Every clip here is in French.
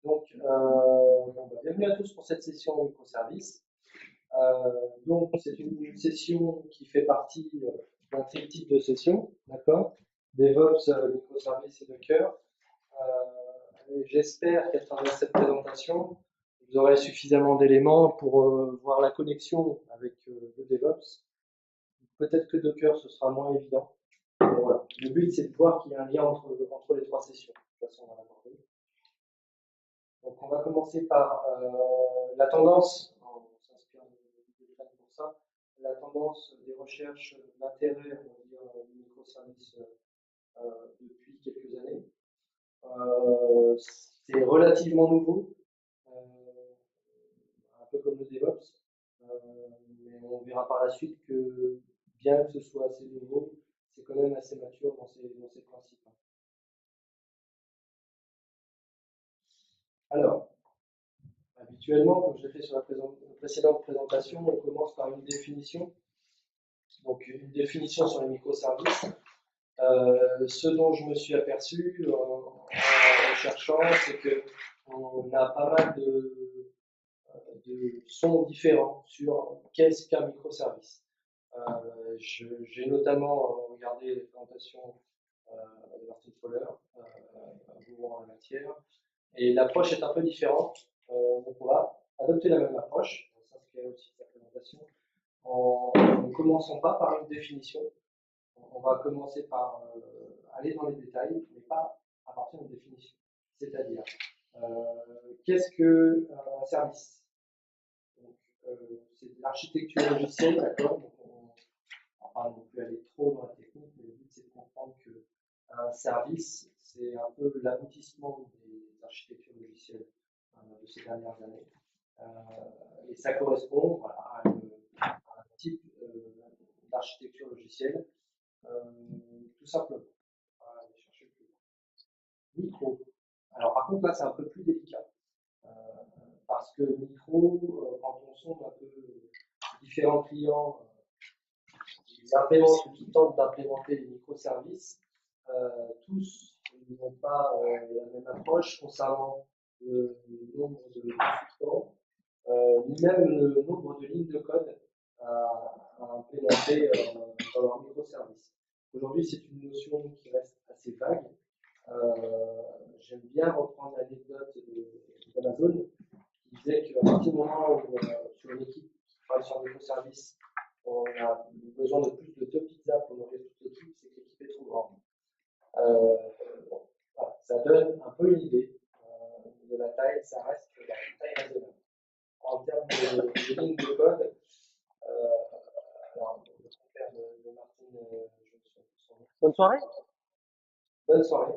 Donc, bienvenue à tous pour cette session microservices. Donc, c'est une session qui fait partie d'un triptyque de sessions, d'accord? DevOps, microservices et Docker. J'espère qu'à travers cette présentation, vous aurez suffisamment d'éléments pour voir la connexion avec le DevOps. Peut-être que Docker, ce sera moins évident. Voilà. Le but, c'est de voir qu'il y a un lien entre les trois sessions. De toute façon, on va l'aborder. Donc, on va commencer par la tendance, on s'inspire de pour ça, la tendance des recherches d'intérêt, on va dire, du microservice depuis quelques années. C'est relativement nouveau, un peu comme le DevOps, mais on verra par la suite que bien que ce soit assez nouveau, c'est quand même assez mature dans ses principes. Alors, habituellement, comme je l'ai fait sur la précédente présentation, on commence par une définition. Donc, une définition sur les microservices. Ce dont je me suis aperçu en cherchant, c'est qu'on a pas mal de sons différents sur qu'est-ce qu'un microservice. J'ai notamment regardé les présentations de Martin Fowler, en la matière, et l'approche est un peu différente. Donc on va adopter la même approche, on s'inscrire aussi de la présentation, en ne commençant pas par une définition. On va commencer par aller dans les détails, mais pas à partir d'une définition. C'est-à-dire, qu'est-ce qu'un service? C'est de l'architecture logicielle, d'accord? Donc on va pas non plus aller trop dans la technique, mais le but c'est de comprendre qu'un service, c'est un peu l'aboutissement des architectures logicielles de ces dernières années. Et ça correspond voilà, à un type d'architecture logicielle, tout simplement. On va aller chercher plus loin. Micro. Alors par contre là c'est un peu plus délicat. Parce que micro, quand on sonde un peu différents clients qui tentent d'implémenter les microservices, tous n'ont pas la même approche concernant le nombre de consultants, ni même le nombre de lignes de code à implémenter dans leur microservice. Aujourd'hui, c'est une notion qui reste assez vague. J'aime bien reprendre l'anecdote d'Amazon qui disait qu'à partir du moment où sur une équipe qui travaille sur un microservice, on a besoin de plus de 2 pizzas pour nourrir toute l'équipe, c'est que l'équipe est trop grande. Bon, voilà, ça donne un peu une idée de la taille, ça reste une taille raisonnable. En termes de lignes de code, alors, le compère de Martine, je me souviens plus son nom. Bonne soirée. Bonne soirée.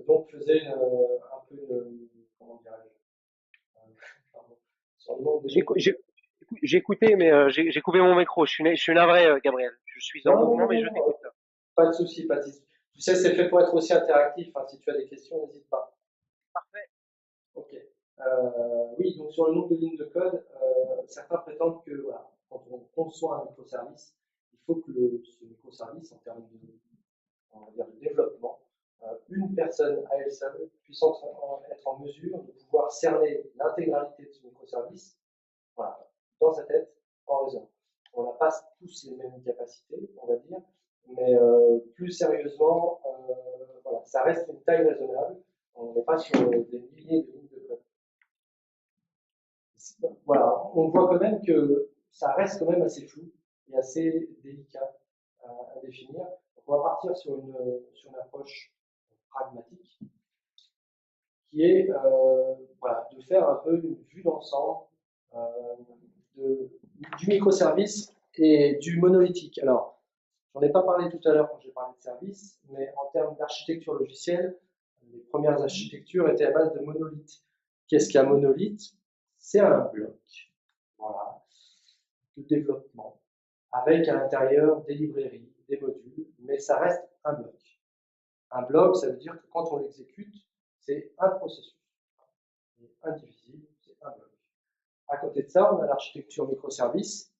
Donc, faisait un peu une, comment dirais-je, sur le nombre de lignes de code. J'ai écouté, mais j'ai coupé mon micro. Je suis navré, Gabriel. Je suis en Non, mouvement, non, mais non, je non, t'écoute. pas de souci, pas de souci. Tu sais, c'est fait pour être aussi interactif. Hein. Si tu as des questions, n'hésite pas. Parfait. Ok. Oui, donc sur le nombre de lignes de code, certains prétendent que voilà, quand on conçoit un microservice, il faut que ce microservice, en termes on va dire, de développement, une personne à elle seule puisse être en mesure de pouvoir cerner l'intégralité de ce microservice voilà, dans sa tête en raison. On n'a pas tous les mêmes capacités, on va dire, mais plus sérieusement, voilà, ça reste une taille raisonnable. On n'est pas sur des milliers de lignes de code. Voilà, on voit quand même que ça reste quand même assez flou et assez délicat à définir. Donc on va partir sur une approche pragmatique qui est voilà, de faire un peu une vue d'ensemble du microservice et du monolithique. Alors, j'en ai pas parlé tout à l'heure quand j'ai parlé de service, mais en termes d'architecture logicielle, les premières architectures étaient à base de monolithes. Qu'est-ce qu'un monolithe? C'est un bloc voilà, de développement avec à l'intérieur des librairies, des modules, mais ça reste un bloc. Un bloc, ça veut dire que quand on l'exécute, c'est un processus. Indivisible, c'est un bloc. À côté de ça, on a l'architecture microservice.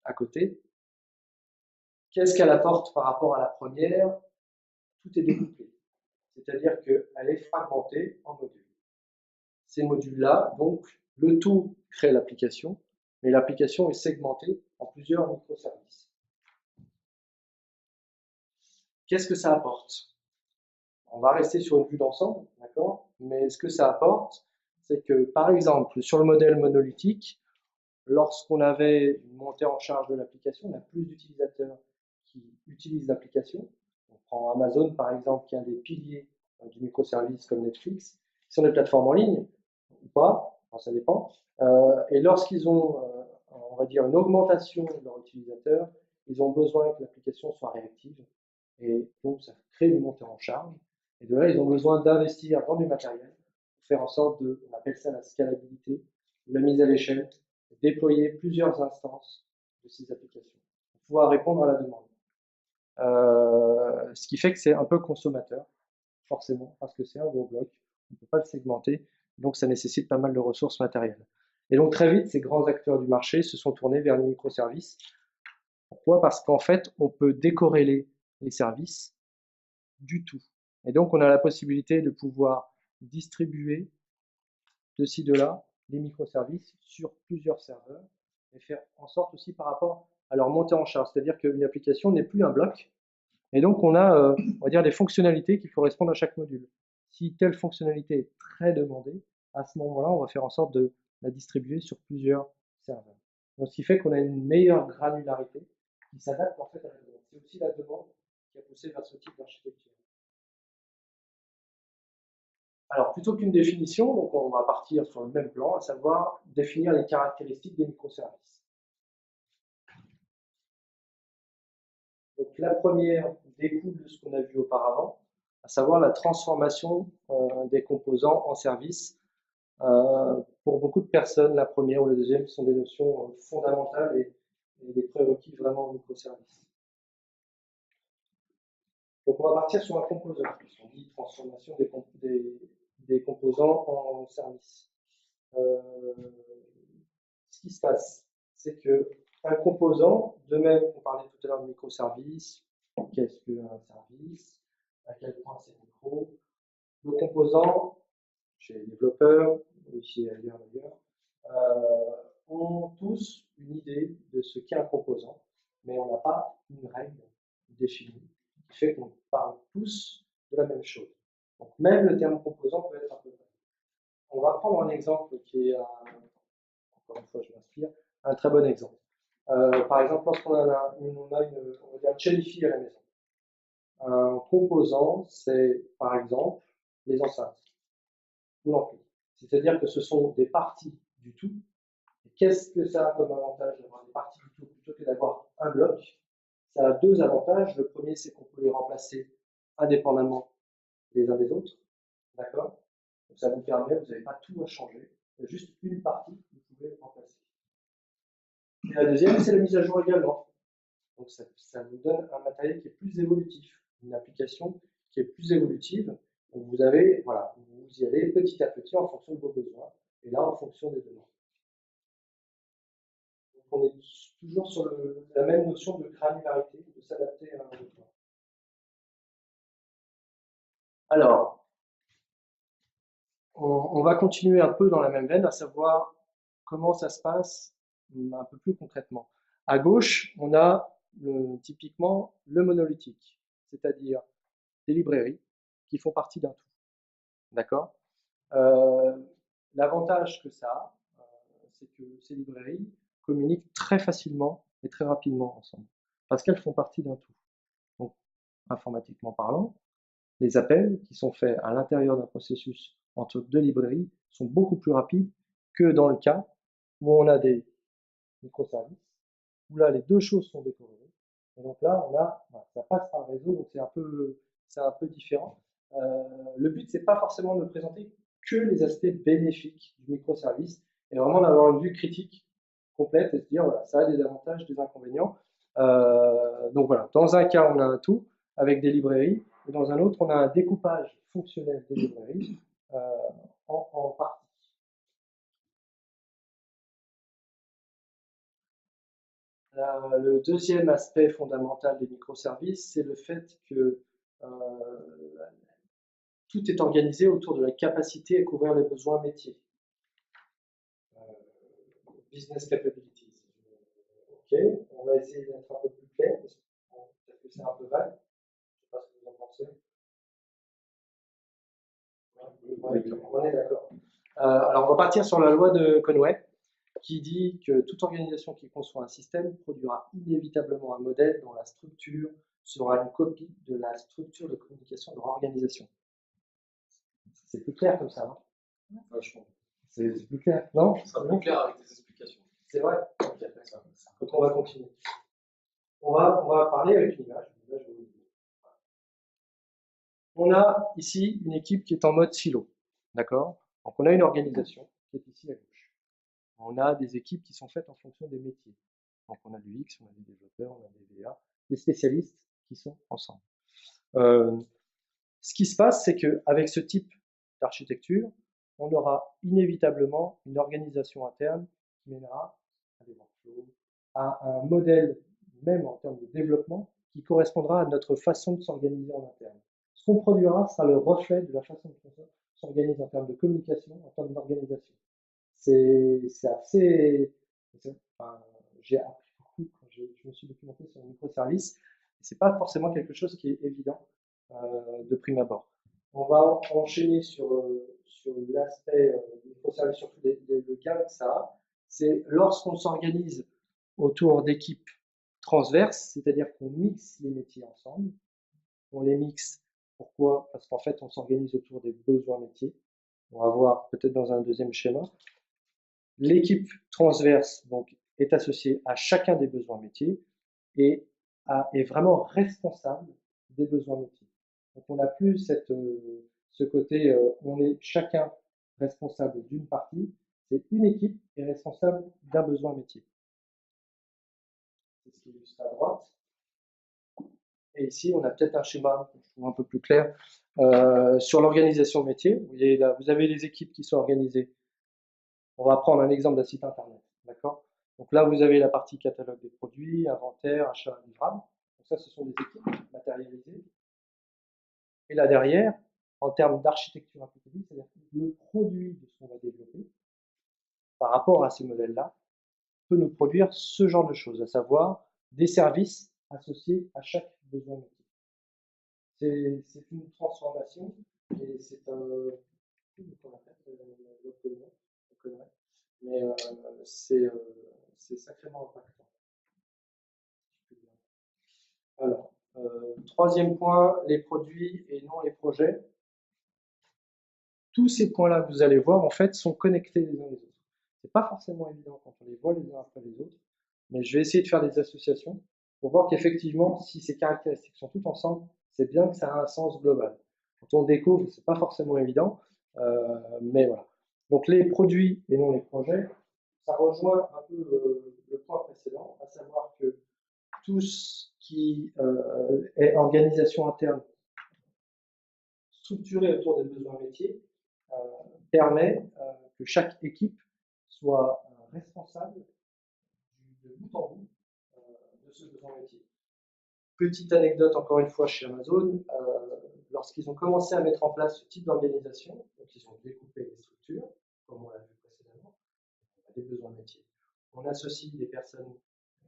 À côté, qu'est-ce qu'elle apporte par rapport à la première? Tout est découplé. c'est-à-dire qu'elle est fragmentée en modules. Ces modules-là, donc, le tout crée l'application, mais l'application est segmentée en plusieurs microservices. Qu'est-ce que ça apporte? On va rester sur une vue d'ensemble, d'accord? Mais ce que ça apporte, c'est que, par exemple, sur le modèle monolithique, lorsqu'on avait une montée en charge de l'application, on a plus d'utilisateurs qui utilisent l'application. On prend Amazon, par exemple, qui est un des piliers du microservice comme Netflix, qui sont des plateformes en ligne, ou pas, enfin, ça dépend. Et lorsqu'ils ont, on va dire, une augmentation de leurs utilisateurs, ils ont besoin que l'application soit réactive. Et donc, ça crée une montée en charge. Et de là, ils ont besoin d'investir dans du matériel pour faire en sorte de, on appelle ça la scalabilité, la mise à l'échelle, déployer plusieurs instances de ces applications pour pouvoir répondre à la demande. Ce qui fait que c'est un peu consommateur, forcément, parce que c'est un gros bloc, on ne peut pas le segmenter, donc ça nécessite pas mal de ressources matérielles. Et donc très vite, ces grands acteurs du marché se sont tournés vers les microservices. Pourquoi? Parce qu'en fait, on peut décorréler les services du tout. Et donc, on a la possibilité de pouvoir distribuer de ci, de là, les microservices sur plusieurs serveurs et faire en sorte aussi par rapport à leur montée en charge. C'est-à-dire qu'une application n'est plus un bloc. Et donc, on a, on va dire, des fonctionnalités qui correspondent à chaque module. Si telle fonctionnalité est très demandée, à ce moment-là, on va faire en sorte de la distribuer sur plusieurs serveurs. Donc, ce qui fait qu'on a une meilleure granularité qui s'adapte en fait à la demande. C'est aussi la demande qui a poussé vers ce type d'architecture. Alors, plutôt qu'une définition, donc on va partir sur le même plan, à savoir définir les caractéristiques des microservices. Donc, la première découle de ce qu'on a vu auparavant, à savoir la transformation des composants en services. Pour beaucoup de personnes, la première ou la deuxième sont des notions fondamentales et des prérequis vraiment en microservices. Donc, on va partir sur un composant, puisqu'on dit transformation des composants en services. Ce qui se passe, c'est que un composant, de même, on parlait tout à l'heure de microservices, qu'est-ce qu'un service, à quel point c'est micro. Le composant, chez les développeurs, ici et ailleurs d'ailleurs, ont tous une idée de ce qu'est un composant, mais on n'a pas une règle définie qui fait qu'on parle tous de la même chose. Donc même le terme composant peut être un peu vague. On va prendre un exemple qui est, encore une fois je m'inspire, un très bon exemple. Par exemple, lorsqu'on a on va dire une chaîne IFI à la maison. Un composant, c'est par exemple les enceintes ou l'ampli. C'est-à-dire que ce sont des parties du tout. Et qu'est-ce que ça a comme avantage d'avoir des parties du tout plutôt que d'avoir un bloc? Ça a deux avantages. Le premier, c'est qu'on peut les remplacer indépendamment les uns des autres. D'accord? Donc ça vous permet, vous n'avez pas tout à changer. Il y a juste une partie que vous pouvez remplacer. Et la deuxième, c'est la mise à jour également. Donc ça vous donne un matériel qui est plus évolutif, une application qui est plus évolutive. Donc vous avez, voilà, vous y allez petit à petit en fonction de vos besoins, et là en fonction des demandes. Donc on est toujours sur la même notion de granularité, de s'adapter à un besoin. Alors, on va continuer un peu dans la même veine, à savoir comment ça se passe un peu plus concrètement. À gauche, on a typiquement le monolithique, c'est-à-dire des librairies qui font partie d'un tout. D'accord? L'avantage que ça a, c'est que ces librairies communiquent très facilement et très rapidement ensemble, parce qu'elles font partie d'un tout. Donc, informatiquement parlant, les appels qui sont faits à l'intérieur d'un processus entre deux librairies sont beaucoup plus rapides que dans le cas où on a des microservices, où là les deux choses sont décorrélées. Et donc là, ça passe par le réseau, donc c'est un peu différent. Le but, c'est pas forcément de présenter que les aspects bénéfiques du microservice, et vraiment d'avoir une vue critique complète et se dire, voilà, ça a des avantages, des inconvénients. Donc voilà, dans un cas, on a un tout avec des librairies, et dans un autre, on a un découpage fonctionnel des librairies en parties. Le deuxième aspect fondamental des microservices, c'est le fait que tout est organisé autour de la capacité à couvrir les besoins métiers. Business capabilities. Ok, on va essayer d'être un peu plus clair, parce que c'est un peu vague. Je ne sais pas ce que vous en pensez. On est d'accord. Alors, on va partir sur la loi de Conway, qui dit que toute organisation qui conçoit un système produira inévitablement un modèle dont la structure sera une copie de la structure de communication de l'organisation. C'est plus clair comme ça, non? Vachement. C'est plus clair, non? Ce sera plus clair avec tes explications. C'est vrai. Donc on va continuer. On va parler avec une image. On a ici une équipe qui est en mode silo. D'accord? Donc on a une organisation qui est ici à gauche. On a des équipes qui sont faites en fonction des métiers. Donc on a du X, on a des développeurs, on a des VA, des spécialistes qui sont ensemble. Ce qui se passe, c'est qu'avec ce type d'architecture, on aura inévitablement une organisation interne qui mènera à des workflows, à un modèle, même en termes de développement, qui correspondra à notre façon de s'organiser en interne. Ce qu'on produira sera le reflet de la façon dont on s'organise en termes de communication, en termes d'organisation. C'est assez... Enfin, j'ai appris beaucoup quand je me suis documenté sur les microservices. C'est pas forcément quelque chose qui est évident de prime abord. On va enchaîner sur l'aspect du microservice, surtout le gain que ça a. C'est lorsqu'on s'organise autour d'équipes transverses, c'est-à-dire qu'on mixe les métiers ensemble. On les mixe, pourquoi? Parce qu'en fait, on s'organise autour des besoins métiers. On va voir peut-être dans un deuxième schéma. L'équipe transverse donc, est associée à chacun des besoins métiers et est vraiment responsable des besoins métiers. Donc on n'a plus ce côté, on est chacun responsable d'une partie, c'est une équipe est responsable d'un besoin métier. C'est ce qui est illustré à droite. Et ici, on a peut-être un schéma que je trouve un peu plus clair sur l'organisation métier. Vous voyez là, vous avez les équipes qui sont organisées. On va prendre un exemple d'un site internet, d'accord? Donc là, vous avez la partie catalogue des produits, inventaire, achat, livrable. Donc ça, ce sont des équipes matérialisées. Et là derrière, en termes d'architecture applicative, c'est-à-dire que le produit de ce qu'on va développer, par rapport à ces modèles-là, peut nous produire ce genre de choses, à savoir des services associés à chaque besoin métier. C'est une transformation et c'est un... mais c'est sacrément impactant. Alors, troisième point, les produits et non les projets. Tous ces points-là que vous allez voir, en fait, sont connectés les uns les autres. C'est pas forcément évident quand on les voit les uns après les autres, mais je vais essayer de faire des associations pour voir qu'effectivement, si ces caractéristiques sont toutes ensemble, c'est bien que ça a un sens global. Quand on découvre, c'est pas forcément évident, mais voilà. Donc les produits et non les projets, ça rejoint un peu le point précédent, à savoir que tout ce qui est organisation interne structurée autour des besoins métiers permet que chaque équipe soit responsable de bout en bout de ce besoin métier. Petite anecdote encore une fois chez Amazon, lorsqu'ils ont commencé à mettre en place ce type d'organisation, donc ils ont découpé les structures, comme on l'a vu précédemment, on a des besoins métiers. On associe des personnes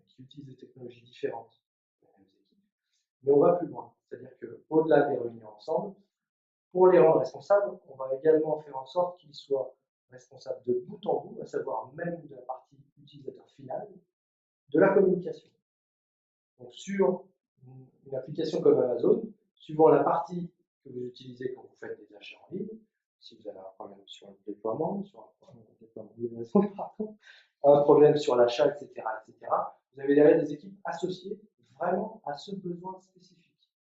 qui utilisent des technologies différentes dans les mêmes équipes, mais on va plus loin, c'est-à-dire qu'au-delà des réunions ensemble, pour les rendre responsables, on va également faire en sorte qu'ils soient responsables de bout en bout, à savoir même de la partie utilisateur final, de la communication. Donc sur une application comme Amazon, suivant la partie que vous utilisez quand vous faites des achats en ligne, si vous avez un problème sur le déploiement, sur un problème sur l'achat, etc., vous avez derrière des équipes associées vraiment à ce besoin spécifique,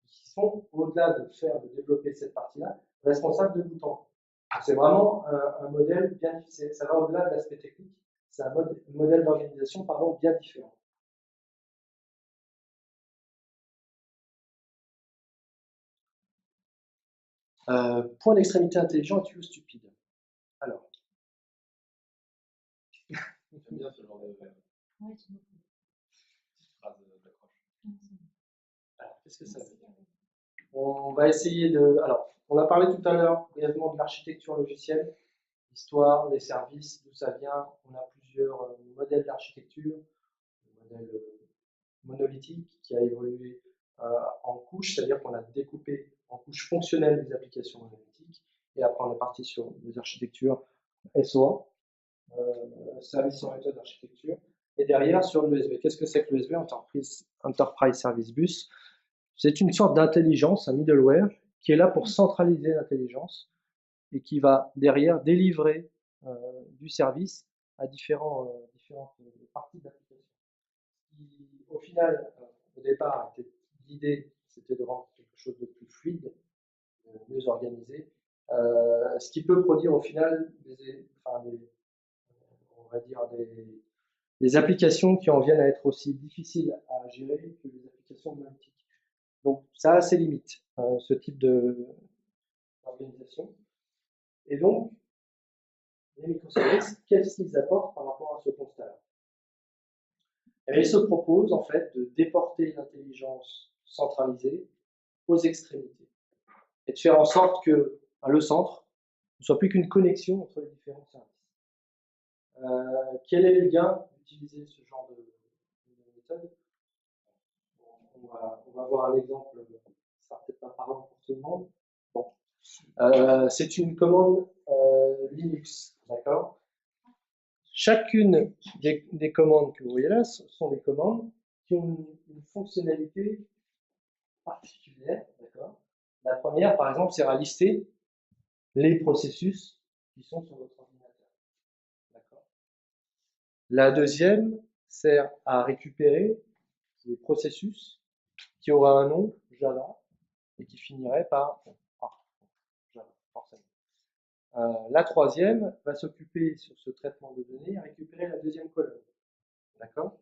qui sont, au-delà de développer cette partie-là, responsables de bout en bout. C'est vraiment un modèle bien différent. Ça va au-delà de l'aspect technique. C'est un modèle d'organisation bien différent. Point d'extrémité intelligent et tuyau stupide. Alors. J'aime bien ce genre de phrase d'accroche. Alors, qu'est-ce que ça veut dire? On va essayer de. Alors, On a parlé tout à l'heure brièvement de l'architecture logicielle, l'histoire, les services, d'où ça vient. On a plusieurs modèles d'architecture, le modèle monolithique qui a évolué en couches, c'est-à-dire qu'on a découpé en couches fonctionnelles des applications monolithiques, et après on est parti sur des architectures SOA, Service Oriented Architecture, et derrière sur l'USB. Qu'est-ce que c'est que l'USB, Enterprise Service Bus? C'est une sorte d'intelligence, un middleware, qui est là pour centraliser l'intelligence et qui va derrière délivrer du service à différentes parties de l'application. Au final, au départ, l'idée, c'était de rendre quelque chose de plus fluide, de mieux organisé, ce qui peut produire au final on va dire des applications qui en viennent à être aussi difficiles à gérer que les applications monolithiques. Donc ça a ses limites, ce type d'organisation. Et donc, les microservices, qu'est-ce qu'ils apportent par rapport à ce constat-là? Ils se proposent en fait de déporter l'intelligence centralisée aux extrémités et de faire en sorte que le centre ne soit plus qu'une connexion entre les différents services. Quel est le gain d'utiliser ce genre de méthode? On va voir un exemple, ça sera peut-être pas parlant pour tout le monde. Bon. C'est une commande Linux, d'accord? Chacune des commandes que vous voyez là sont des commandes qui ont une fonctionnalité particulière, d'accord? La première, par exemple, sert à lister les processus qui sont sur votre ordinateur, d'accord? La deuxième sert à récupérer les processus qui aura un nom Java et qui finirait par Java, forcément. La troisième va s'occuper sur ce traitement de données à récupérer la deuxième colonne, d'accord?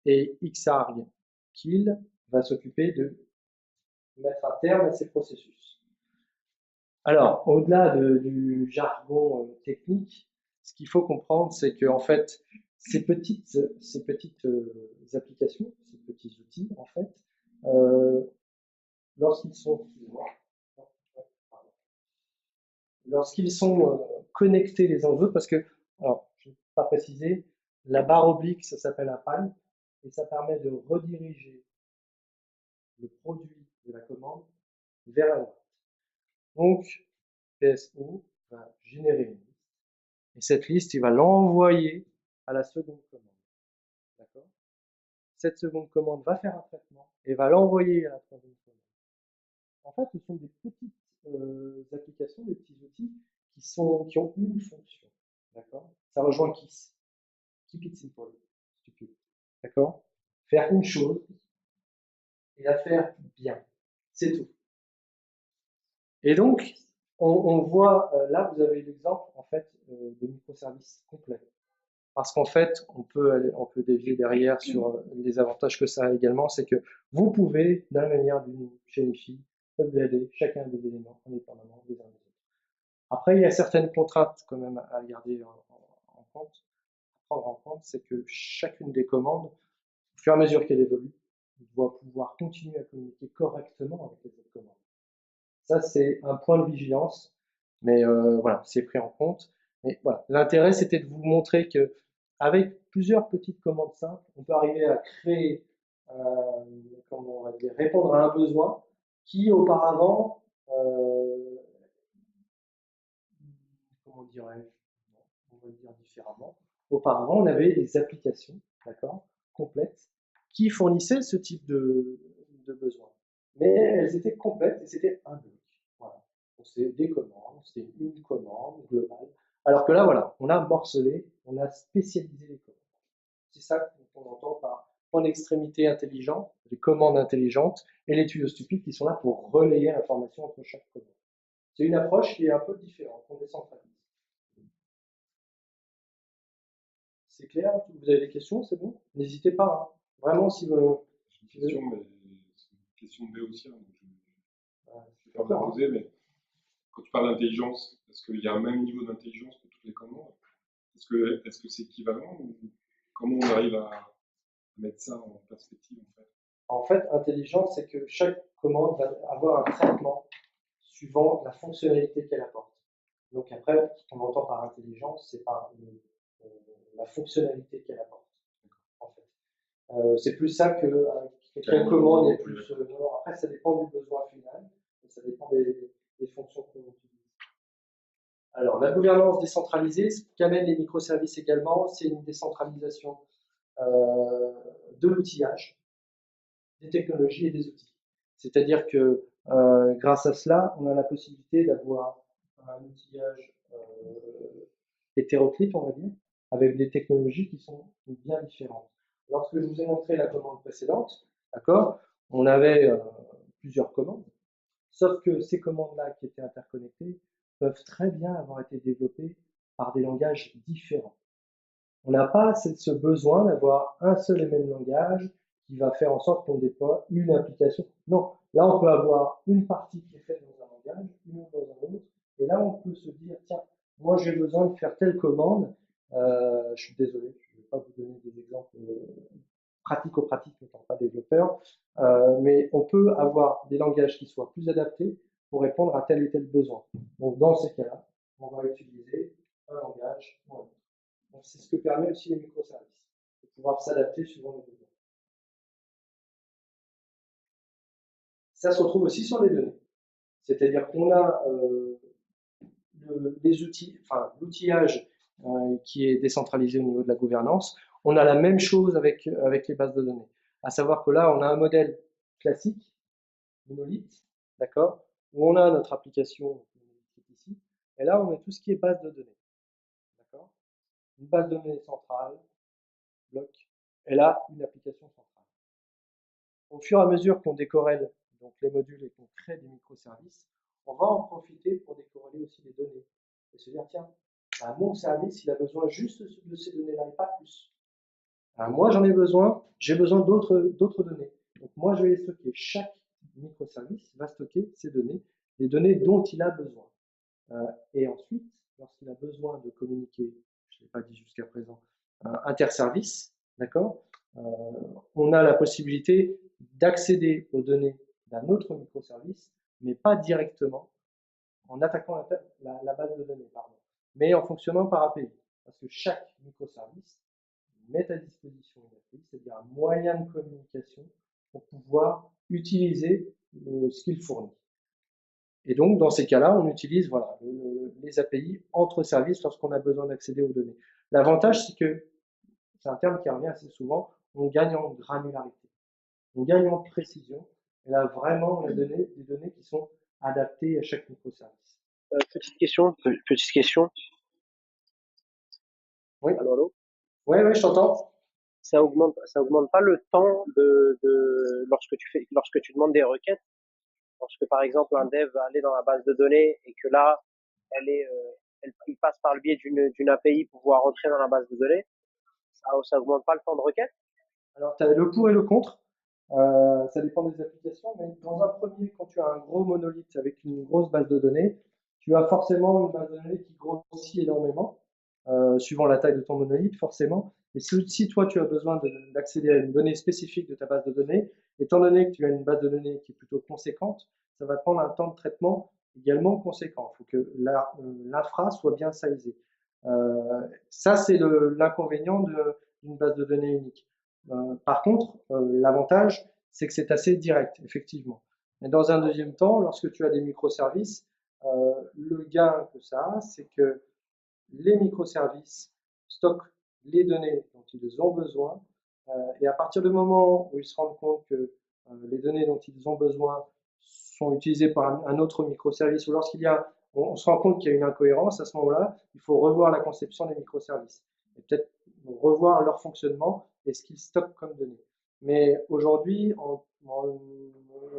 Et Xarg Kill va s'occuper de mettre un terme à ces processus. Alors, au-delà du jargon technique, ce qu'il faut comprendre, c'est que en fait, ces petites applications, ces petits outils, en fait, lorsqu'ils sont connectés les uns aux autres, parce que, alors, je ne vais pas préciser, la barre oblique, ça s'appelle un pan, et ça permet de rediriger le produit de la commande vers la droite. Donc, PSO va générer une liste, et cette liste, il va l'envoyer à la seconde commande. D'accord? Cette seconde commande va faire un traitement et va l'envoyer à la troisième commande. En fait, ce sont des petites applications, des petits outils qui ont une fonction. D'accord? Ça rejoint KISS. Keep it simple. Stupide. D'accord? Faire une chose et la faire bien. C'est tout. Et donc, on voit, là, vous avez l'exemple, en fait, de microservices complets. Parce qu'en fait, on peut dévier derrière sur les avantages que ça a également, c'est que vous pouvez, de la manière d'une chaîne IFI, upgrader chacun des éléments indépendamment des uns des autres. Après, il y a certaines contraintes quand même à garder en compte, à prendre en compte, c'est que chacune des commandes, au fur et à mesure qu'elle évolue, doit pouvoir continuer à communiquer correctement avec les autres commandes. Ça, c'est un point de vigilance, mais voilà, c'est pris en compte. Mais voilà, l'intérêt, c'était de vous montrer que avec plusieurs petites commandes simples, on peut arriver à créer, comment on va dire, répondre à un besoin qui auparavant, comment dirais-je, on va le dire différemment. Auparavant, on avait des applications, d'accord, complètes, qui fournissaient ce type de besoin. Mais elles étaient complètes et c'était un bloc. Voilà. Donc c'est des commandes, c'est une commande globale. Alors que là, voilà, on a morcelé, on a spécialisé les commandes. C'est ça qu'on entend par point d'extrémité intelligent, les commandes intelligentes et les tuyaux stupides qui sont là pour relayer l'information entre chaque commande. C'est une approche qui est un peu différente, on décentralise. C'est clair? Vous avez des questions? C'est bon? N'hésitez pas. Hein. Vraiment, si vous. J'ai une question, mais c'est une question de béotien. Je vais pas vous la poser, mais quand tu parles d'intelligence, est-ce qu'il y a un même niveau d'intelligence pour toutes les commandes? Est-ce que c'est équivalent ou comment on arrive à mettre ça en perspective en fait? En fait, intelligence, c'est que chaque commande va avoir un traitement suivant la fonctionnalité qu'elle apporte. Donc après, ce qu'on entend par intelligence, c'est pas la fonctionnalité qu'elle apporte. En fait. C'est plus ça que quelqu'un commande et plus. Non, après, ça dépend du besoin final, et ça dépend des fonctions qu'on utilise. Alors, la gouvernance décentralisée, ce qu'amènent les microservices également, c'est une décentralisation de l'outillage, des technologies et des outils. C'est-à-dire que grâce à cela, on a la possibilité d'avoir un outillage hétéroclite, on va dire, avec des technologies qui sont bien différentes. Lorsque je vous ai montré la commande précédente, d'accord, on avait plusieurs commandes, sauf que ces commandes-là qui étaient interconnectées peuvent très bien avoir été développées par des langages différents. On n'a pas ce besoin d'avoir un seul et même langage qui va faire en sorte qu'on déploie une application. Non, là on peut avoir une partie qui est faite dans un langage, une autre dans un autre, et là on peut se dire, tiens, moi j'ai besoin de faire telle commande, je suis désolé, je ne vais pas vous donner des exemples pratico-pratiques n'étant pas développeur, mais on peut avoir des langages qui soient plus adaptés pour répondre à tel et tel besoin. Donc dans ces cas-là, on va utiliser un langage ou un autre. Donc c'est ce que permet aussi les microservices, de pouvoir s'adapter suivant les besoins. Ça se retrouve aussi sur les données. C'est-à-dire qu'on a les outils, enfin l'outillage qui est décentralisé au niveau de la gouvernance. On a la même chose avec les bases de données. À savoir que là, on a un modèle classique, monolithe, d'accord, où on a notre application ici, et là, on a tout ce qui est base de données. D'accord. Une base de données centrale, bloc, et là, une application centrale. Au fur et à mesure qu'on décorrèle donc les modules et qu'on crée des microservices, on va en profiter pour décorréler aussi les données. Et se dire, tiens, mon service, il a besoin juste de ces données-là et pas plus. Moi, j'en ai besoin, j'ai besoin d'autres données. Donc moi, je vais les stocker. Chaque microservice va stocker ces données, les données dont il a besoin. Et ensuite, lorsqu'il a besoin de communiquer, je ne l'ai pas dit jusqu'à présent, interservice, d'accord, on a la possibilité d'accéder aux données d'un autre microservice, mais pas directement en attaquant la base de données, pardon, mais en fonctionnant par API. Parce que chaque microservice met à disposition une API, c'est-à-dire un moyen de communication pour pouvoir utiliser ce qu'il fournit. Et donc, dans ces cas-là, on utilise voilà, les API entre services lorsqu'on a besoin d'accéder aux données. L'avantage, c'est que, c'est un terme qui revient assez souvent, on gagne en granularité, on gagne en précision, et là, vraiment, on a des données qui sont adaptées à chaque microservice. Petite question. Oui. Allô? Oui, je t'entends. Ça augmente pas le temps lorsque tu demandes des requêtes. Lorsque par exemple un dev va aller dans la base de données et que là, il passe par le biais d'une API pour pouvoir rentrer dans la base de données, ça augmente pas le temps de requête? Alors, tu as le pour et le contre. Ça dépend des applications, mais dans un premier, quand tu as un gros monolithe avec une grosse base de données, tu as forcément une base de données qui grossit énormément, suivant la taille de ton monolithe, forcément. Et si toi, tu as besoin d'accéder à une donnée spécifique de ta base de données, étant donné que tu as une base de données qui est plutôt conséquente, ça va prendre un temps de traitement également conséquent. Il faut que l'infra soit bien sizée. Ça, c'est l'inconvénient d'une base de données unique. Par contre, l'avantage, c'est que c'est assez direct, effectivement. Et dans un deuxième temps, lorsque tu as des microservices, le gain que ça a, c'est que les microservices stockent les données dont ils ont besoin, et à partir du moment où ils se rendent compte que les données dont ils ont besoin sont utilisées par un autre microservice, ou on se rend compte qu'il y a une incohérence, à ce moment-là, il faut revoir la conception des microservices, et peut-être revoir leur fonctionnement et ce qu'ils stockent comme données. Mais aujourd'hui, en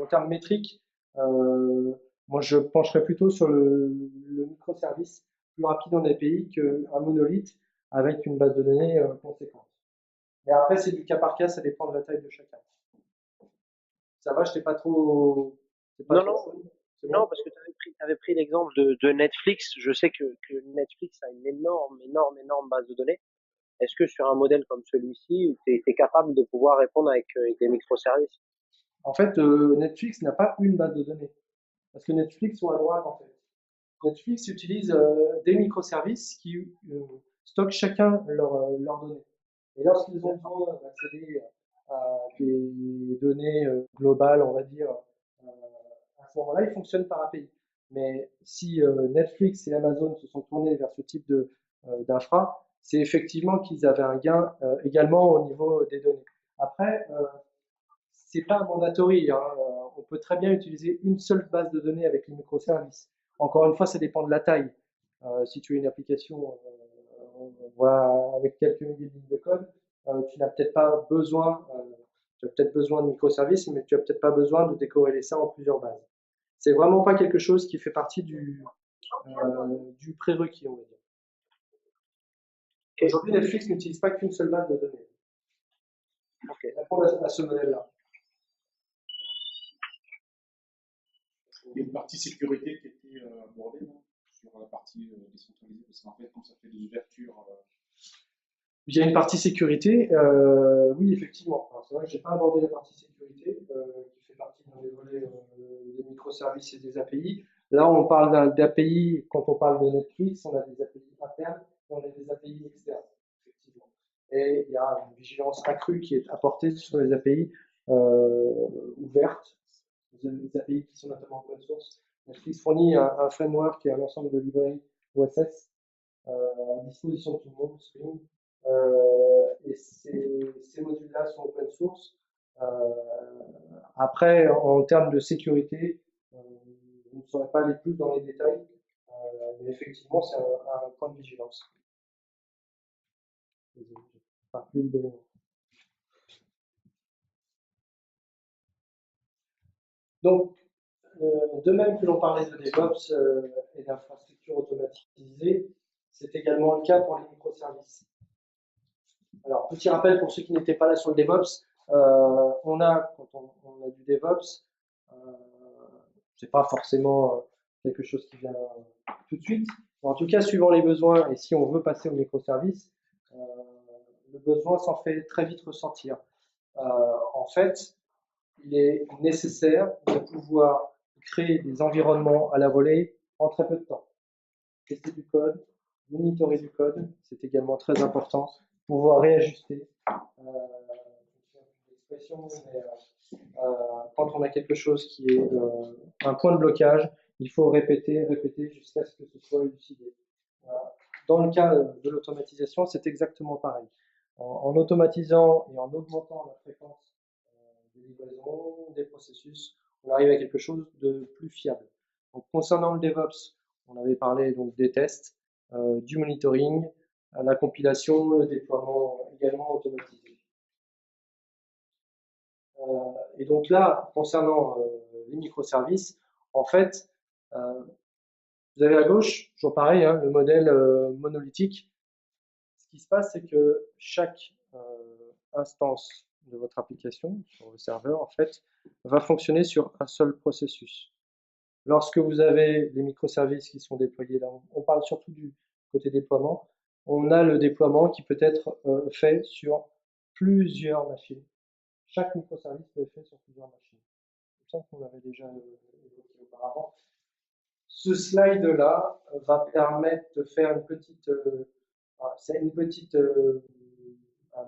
termes métriques, moi je pencherais plutôt sur le microservice plus rapide en API qu'un monolithe avec une base de données conséquente. Mais après, c'est du cas par cas, ça dépend de la taille de chacun. Ça va, je t'ai pas trop. Non, bon parce que tu avais pris l'exemple de Netflix. Je sais que Netflix a une énorme base de données. Est-ce que sur un modèle comme celui-ci, tu es capable de pouvoir répondre avec des microservices? En fait, Netflix n'a pas une base de données. parce que Netflix sont à droite en fait. Netflix utilise des microservices qui stockent chacun leurs données. Et lorsqu'ils ont besoin d'accéder à des données globales, on va dire, à ce moment-là, ils fonctionnent par API. Mais si Netflix et Amazon se sont tournés vers ce type d'infra, c'est effectivement qu'ils avaient un gain également au niveau des données. Après, c'est pas mandatory, hein. On peut très bien utiliser une seule base de données avec les microservices. Encore une fois, ça dépend de la taille. Si tu as une application voilà, avec quelques milliers de lignes de code, tu n'as peut-être pas besoin, tu as peut-être besoin de microservices, mais tu n'as peut-être pas besoin de décorréler ça en plusieurs bases. C'est vraiment pas quelque chose qui fait partie du prérequis, on va dire. Aujourd'hui, Netflix n'utilise pas qu'une seule base de données. Ok. Répondre à ce modèle-là. Il y a une partie sécurité qui était abordée sur la partie décentralisée, parce qu'en fait, quand ça fait des ouvertures. Il y a une partie sécurité, oui, effectivement. Alors, c'est vrai que je n'ai pas abordé la partie sécurité, qui fait partie dans les volets des microservices et des API. Là, on parle d'API, quand on parle de Netflix, on a des API internes et on a des API externes, effectivement. Et il y a une vigilance accrue qui est apportée sur les API ouvertes, les API qui sont notamment open source. Netflix fournit un framework et un ensemble de librairies OSS à disposition de tout le monde, Spring. Et ces modules-là sont open source. Après, en termes de sécurité, je ne saurais pas aller plus dans les détails, mais effectivement, c'est un point de vigilance. Donc, de même que l'on parlait de DevOps et d'infrastructures automatisées, c'est également le cas pour les microservices. Alors, petit rappel pour ceux qui n'étaient pas là sur le DevOps, quand on a du DevOps, c'est pas forcément quelque chose qui vient tout de suite. En tout cas, suivant les besoins et si on veut passer au microservice, le besoin s'en fait très vite ressentir. En fait, il est nécessaire de pouvoir créer des environnements à la volée en très peu de temps. Tester du code, monitorer du code, c'est également très important. Pouvoir réajuster. Quand on a quelque chose qui est un point de blocage, il faut répéter jusqu'à ce que ce soit élucidé. Dans le cas de l'automatisation, c'est exactement pareil. En automatisant et en augmentant la fréquence des livraisons, des processus, on arrive à quelque chose de plus fiable. Donc, concernant le DevOps, on avait parlé donc des tests, du monitoring, la compilation, le déploiement également automatisé. Et donc là, concernant les microservices, en fait, vous avez à gauche, toujours pareil, hein, le modèle monolithique. Ce qui se passe, c'est que chaque instance de votre application sur le serveur, en fait, va fonctionner sur un seul processus. Lorsque vous avez les microservices qui sont déployés, là, on parle surtout du côté déploiement, on a le déploiement qui peut être fait sur plusieurs machines. Chaque microservice peut être fait sur plusieurs machines. C'est ça qu'on l'avait déjà évoqué auparavant. Ce slide-là va permettre de faire une petite, c'est une petite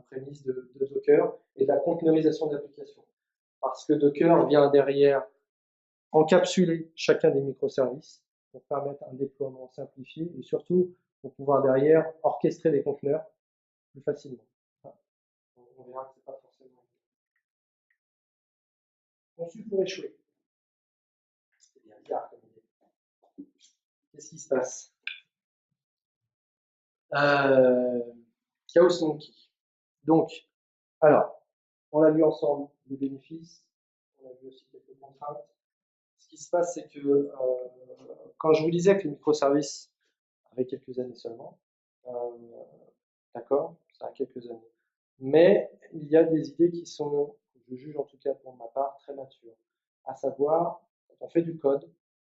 prémisse de Docker et de la conteneurisation d'applications. Parce que Docker vient derrière encapsuler chacun des microservices pour permettre un déploiement simplifié et surtout pour pouvoir derrière orchestrer des conteneurs plus facilement. On verra que c'est pas forcément conçu pour échouer. C'est bien bizarre comme idée. Qu'est-ce qui se passe? Chaos Monkey. Donc, alors, on l'a vu ensemble, les bénéfices, on a vu aussi quelques contraintes. Ce qui se passe, c'est que quand je vous disais que les microservices avaient quelques années seulement, d'accord, ça a quelques années, mais il y a des idées qui sont, je juge en tout cas pour ma part, très matures. À savoir, on fait du code,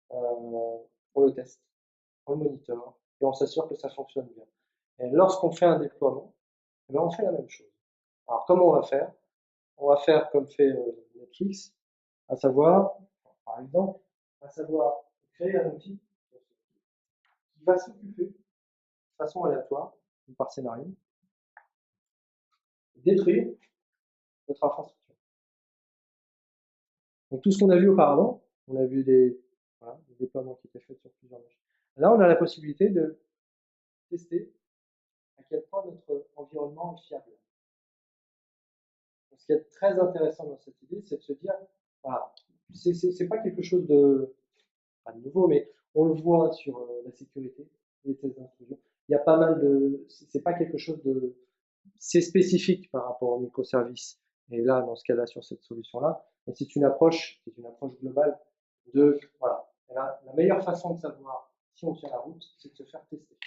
on le teste, on le monitore, et on s'assure que ça fonctionne bien. Et lorsqu'on fait un déploiement, eh bien, on fait la même chose. Alors, comment on va faire? On va faire comme fait Netflix, à savoir, par exemple, à savoir créer un outil qui va s'occuper de façon aléatoire ou par scénario, détruire notre infrastructure. Donc tout ce qu'on a vu auparavant, on a vu des déploiements qui étaient faits sur plusieurs machines. Là, on a la possibilité de tester à quel point notre environnement est fiable. Donc, ce qui est très intéressant dans cette idée, c'est de se dire, voilà, c'est pas quelque chose de, pas de nouveau, mais on le voit sur la sécurité, les tests d'intrusion. Il y a pas mal de, c'est pas quelque chose de, c'est spécifique par rapport aux microservices. Et là, dans ce cas-là, sur cette solution-là, c'est une approche globale de, voilà. Et là, la meilleure façon de savoir si on tient la route, c'est de se faire tester.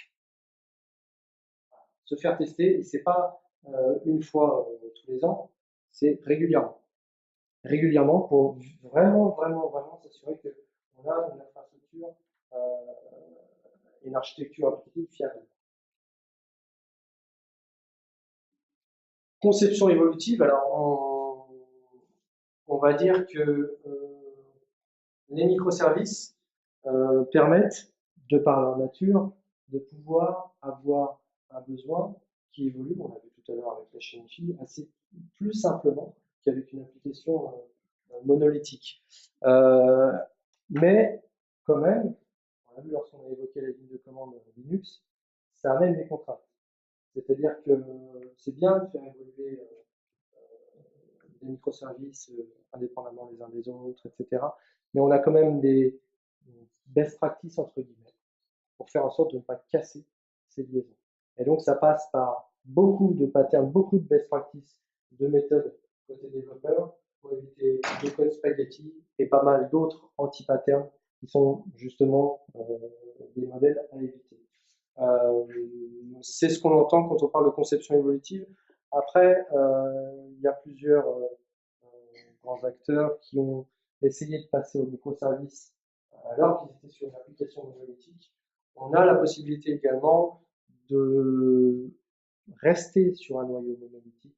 Voilà. Se faire tester, et c'est pas une fois tous les ans, c'est régulièrement. Régulièrement pour vraiment s'assurer qu'on a une infrastructure, une architecture applicative fiable. Conception évolutive, alors on va dire que les microservices permettent, de par leur nature, de pouvoir avoir un besoin qui évolue, on l'a vu tout à l'heure avec la chaîne Phi, assez plus simplement qu'avec une application monolithique. Mais quand même, on a vu lorsqu'on a évoqué la ligne de commande Linux, ça amène des contraintes. C'est-à-dire que c'est bien de faire évoluer des microservices indépendamment les uns des autres, etc. Mais on a quand même des best practices, entre guillemets, pour faire en sorte de ne pas casser ces liaisons. Et donc, ça passe par beaucoup de patterns, beaucoup de best practices, de méthodes côté développeur, pour éviter des codes spaghetti et pas mal d'autres anti-patterns qui sont justement des modèles à éviter. C'est ce qu'on entend quand on parle de conception évolutive. Après, il y a plusieurs grands acteurs qui ont essayé de passer au microservice alors qu'ils étaient sur une application monolithique. On a la possibilité également de rester sur un noyau monolithique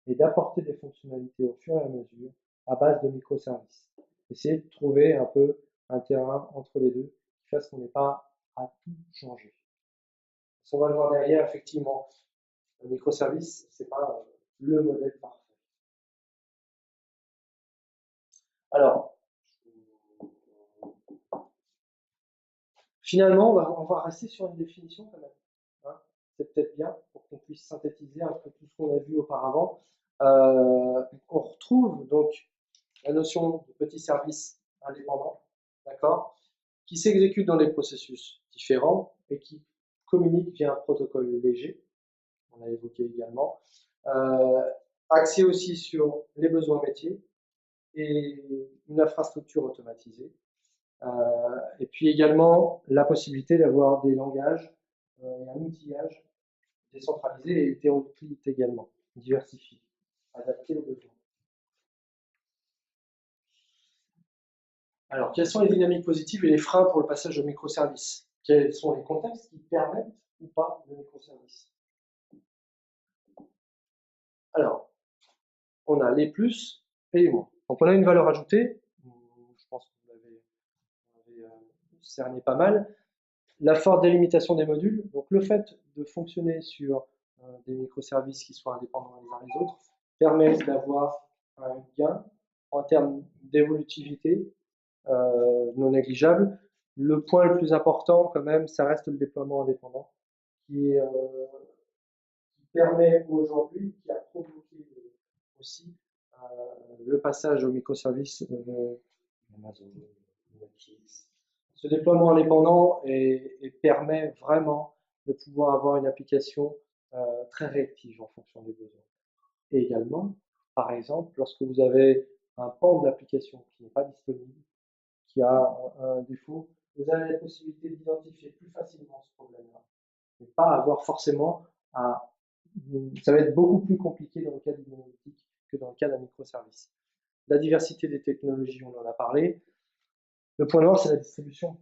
et d'apporter des fonctionnalités au fur et à mesure à base de microservices. Essayer de trouver un peu un terrain entre les deux qui fasse qu'on n'ait pas à tout changer. On va le voir derrière, effectivement, le microservice, c'est pas le modèle parfait. Alors, finalement, on va rester sur une définition quand même. Hein. C'est peut-être bien pour qu'on puisse synthétiser un peu tout ce qu'on a vu auparavant. On retrouve donc la notion de petit service indépendant, d'accord, qui s'exécute dans des processus différents et qui communique via un protocole léger. On l'a évoqué également. Axé aussi sur les besoins métiers et une infrastructure automatisée. Et puis également la possibilité d'avoir des langages et un outillage décentralisé et hétéroclite également, diversifié, adapté aux besoins. Alors, quelles sont les dynamiques positives et les freins pour le passage au microservice? Quels sont les contextes qui permettent ou pas le microservice? Alors, on a les plus et les moins. Donc, on a une valeur ajoutée, je pense que vous l'avez cerné pas mal. La forte délimitation des modules, donc le fait de fonctionner sur des microservices qui soient indépendants les uns des autres, permet d'avoir un gain en termes d'évolutivité non négligeable. Le point le plus important, quand même, ça reste le déploiement indépendant, qui permet aujourd'hui, qui a provoqué aussi le passage au microservice Amazon, Netflix. Ce déploiement indépendant permet vraiment de pouvoir avoir une application très réactive en fonction des besoins. Et également, par exemple, lorsque vous avez un pan de l'application qui n'est pas disponible, qui a un défaut, vous avez la possibilité d'identifier plus facilement ce problème-là. Et pas avoir forcément à... Ça va être beaucoup plus compliqué dans le cas du monolithique que dans le cas d'un microservice. La diversité des technologies, on en a parlé. Le point noir, c'est la distribution.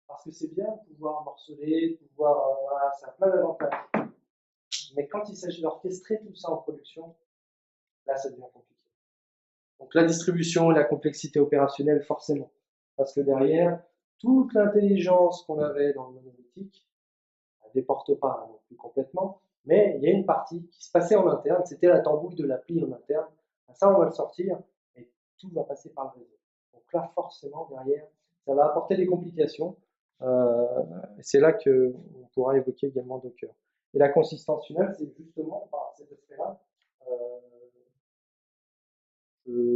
Parce que c'est bien de pouvoir morceler, de pouvoir... voilà, ça a plein d'avantages. Mais quand il s'agit d'orchestrer tout ça en production, là, ça devient compliqué. Donc la distribution et la complexité opérationnelle, forcément. parce que derrière, toute l'intelligence qu'on avait dans le monolithique, elle ne déporte pas non plus complètement, mais il y a une partie qui se passait en interne, c'était la tambouille de l'appli en interne. Ça, on va le sortir et tout va passer par le réseau. Donc là, forcément, derrière, ça va apporter des complications. C'est là qu'on pourra évoquer également Docker. Et la consistance finale, c'est justement par cet aspect-là.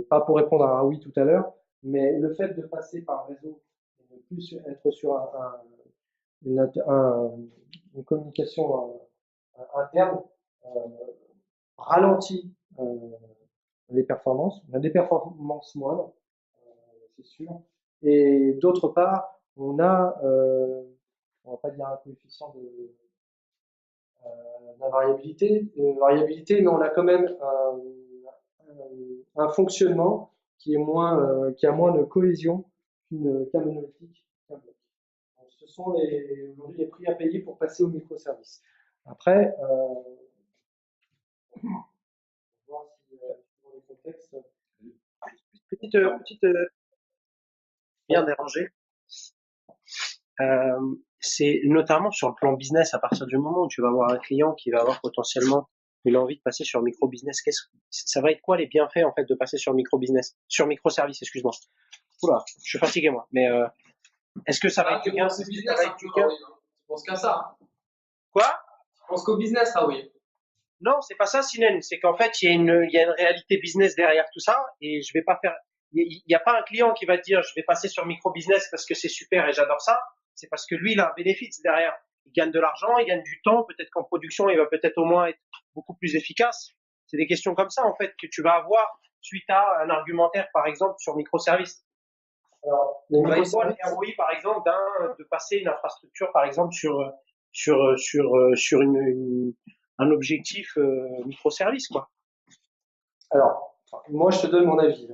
Pas pour répondre à oui tout à l'heure, mais le fait de passer par le réseau et de plus être sur une communication interne ralentit les performances. On a des performances moindres, c'est sûr. Et d'autre part, on a, on va pas dire un coefficient de variabilité, mais on a quand même un fonctionnement qui a moins de cohésion qu'un monolithique, qu'un bloc. Donc, ce sont aujourd'hui les prix à payer pour passer au microservice. Après, on va voir si dans les contextes. Petite bien dérangé. C'est notamment sur le plan business, à partir du moment où tu vas avoir un client qui va avoir potentiellement une envie de passer sur micro-business, ça va être quoi les bienfaits en fait de passer sur micro-business, sur micro-service, excuse-moi. Oula, je suis fatigué moi, mais est-ce que ça va être du gain? Tu penses qu'à ça? Quoi? Tu penses qu'au business, ah oui. Non, c'est pas ça, Sinen. C'est qu'en fait, il y a une réalité business derrière tout ça, et je vais pas faire. Il y a pas un client qui va te dire, je vais passer sur micro-business parce que c'est super et j'adore ça. C'est parce que lui, il a un bénéfice derrière. Il gagne de l'argent, il gagne du temps. Peut-être qu'en production, il va peut-être au moins être beaucoup plus efficace. C'est des questions comme ça, en fait, que tu vas avoir suite à un argumentaire, par exemple, sur microservice. Alors, les microservices, le ROI, par exemple, de passer une infrastructure, par exemple, sur un objectif microservice, quoi. Alors, moi, je te donne mon avis.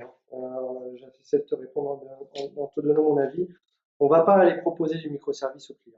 J'essaie de te répondre en te donnant mon avis. On va pas aller proposer du microservice au client.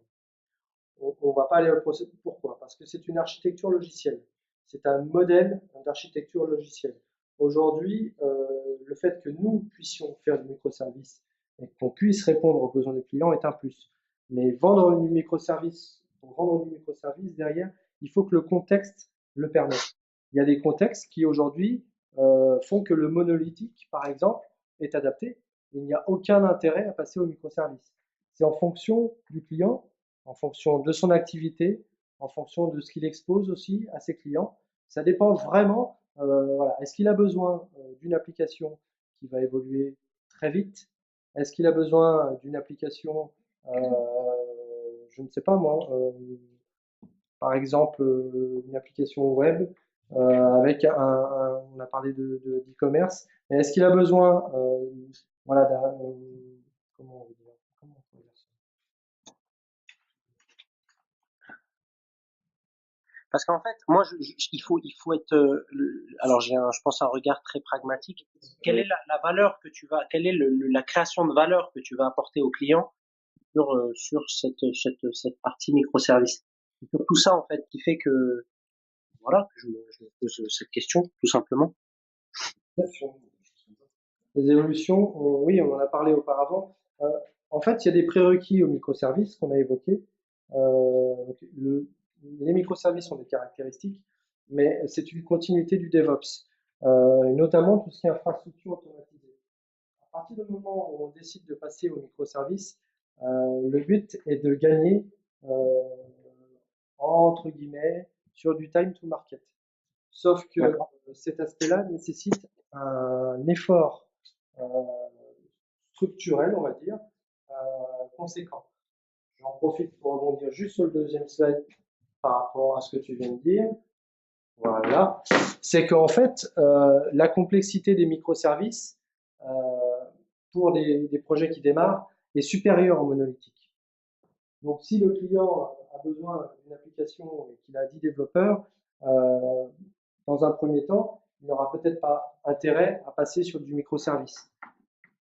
On va pas aller le proposer. Pourquoi? Parce que c'est une architecture logicielle. C'est un modèle d'architecture logicielle. Aujourd'hui, le fait que nous puissions faire du microservice et qu'on puisse répondre aux besoins des clients est un plus. Mais vendre du microservice, pour vendre du microservice, derrière, il faut que le contexte le permette. Il y a des contextes qui aujourd'hui font que le monolithique, par exemple, est adapté. Il n'y a aucun intérêt à passer au microservice. C'est en fonction du client, en fonction de son activité, en fonction de ce qu'il expose aussi à ses clients. Ça dépend vraiment. Voilà. Est-ce qu'il a besoin d'une application qui va évoluer très vite? Est-ce qu'il a besoin d'une application, je ne sais pas moi, par exemple une application web avec on a parlé d'e-commerce, mais est-ce qu'il a besoin voilà, comment on peut dire ça? Parce qu'en fait, moi, il faut être. Alors, je pense, un regard très pragmatique. Quelle est la valeur que tu vas, quelle est la création de valeur que tu vas apporter au client sur cette partie microservice? C'est tout ça, en fait, qui fait que, voilà, que je me pose cette question, tout simplement. Les évolutions, oui, on en a parlé auparavant. En fait, il y a des prérequis aux microservices qu'on a évoqués. Les microservices ont des caractéristiques, mais c'est une continuité du DevOps, notamment tout ce qui est infrastructure automatisée. À partir du moment où on décide de passer aux microservices, le but est de gagner, entre guillemets, sur du time to market. Sauf que cet aspect-là nécessite un effort structurel, on va dire, conséquent. J'en profite pour rebondir juste sur le deuxième slide par rapport à ce que tu viens de dire. Voilà. C'est qu'en fait, la complexité des microservices pour des projets qui démarrent est supérieure au monolithique. Donc, si le client a besoin d'une application et qu'il a 10 développeurs, dans un premier temps, il n'aura peut-être pas intérêt à passer sur du microservice.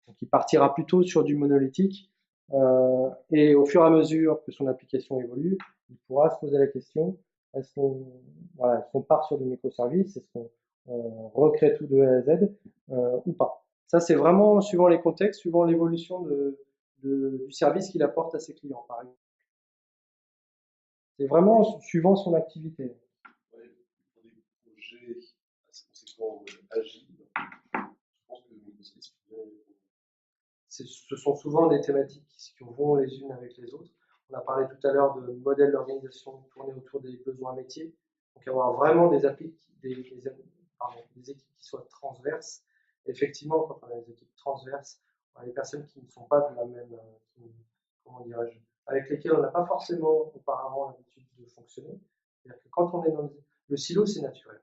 Donc, il partira plutôt sur du monolithique. Et au fur et à mesure que son application évolue, il pourra se poser la question, est-ce qu'on part sur du microservice? Est-ce qu'on recrée tout de A à Z ou pas? Ça, c'est vraiment suivant les contextes, suivant l'évolution du service qu'il apporte à ses clients, par exemple. C'est vraiment suivant son activité. Ouais, pour des projets assez conséquents agiles, je pense que le microservice peut bien y répondre. Ce sont souvent des thématiques qui vont les unes avec les autres. On a parlé tout à l'heure de modèles d'organisation tournés autour des besoins métiers. Donc avoir vraiment des équipes qui soient transverses. Et effectivement, quand on a des équipes transverses, on a des personnes qui ne sont pas de la même, comment dirais-je, avec lesquelles on n'a pas forcément auparavant l'habitude de fonctionner. C'est-à-dire que quand on est dans le silo, c'est naturel.